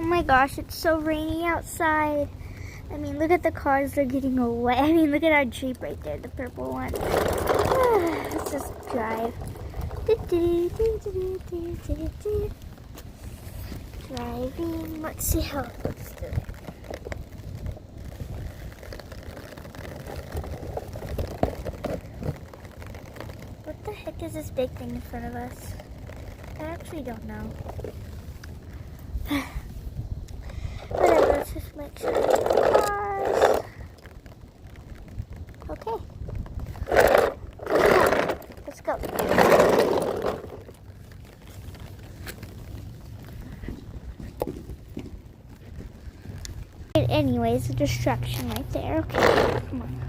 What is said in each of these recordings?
my gosh, it's so rainy outside. I mean, look at the cars, they're getting wet. I mean, look at our Jeep right there, the purple one. Let's just drive. Driving. Let's see how it looks today. What the heck is this big thing in front of us? I actually don't know. Whatever, let's just make sure the cars. Okay. Let's go. Anyways, a distraction right there. Okay, come on.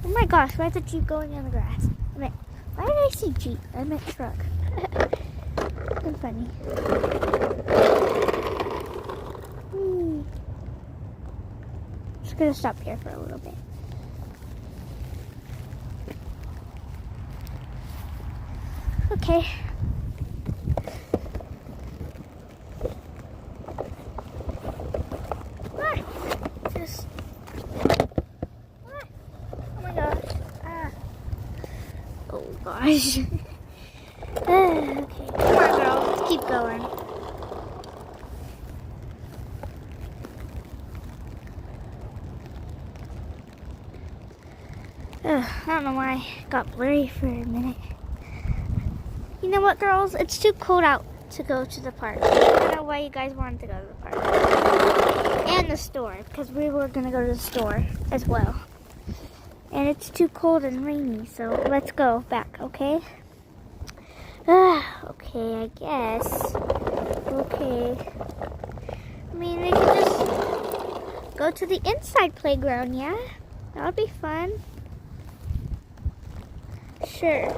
Oh my gosh, why is the Jeep going on the grass? I meant, why did I say Jeep? I meant truck. So funny. Just gonna stop here for a little bit. Okay. Oh my gosh. Oh gosh. Okay, come on girl, let's keep going. I don't know why it got blurry for a minute. You know what, girls? It's too cold out to go to the park. I don't know why you guys wanted to go to the park. And the store, because we were going to go to the store as well. And it's too cold and rainy, so let's go back, okay? Okay, I guess. Okay. I mean, we could just go to the inside playground, yeah? That would be fun. Sure.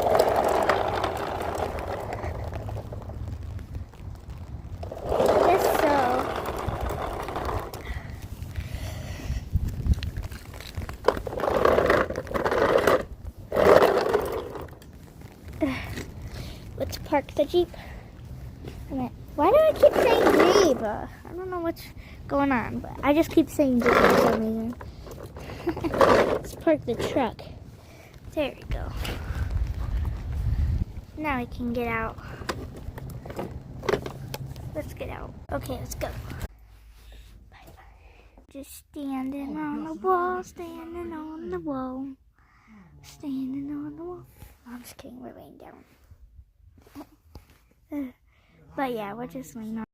I guess so. Let's park the Jeep. Why do I keep saying Jeep? I don't know what's going on, but I just keep saying Jeep for some reason. Let's park the truck. There we go. Now we can get out. Let's get out. Okay, let's go. Bye-bye. Just standing on the wall, standing on the wall. Standing on the wall. I'm just kidding, we're laying down. But yeah, we're just laying on.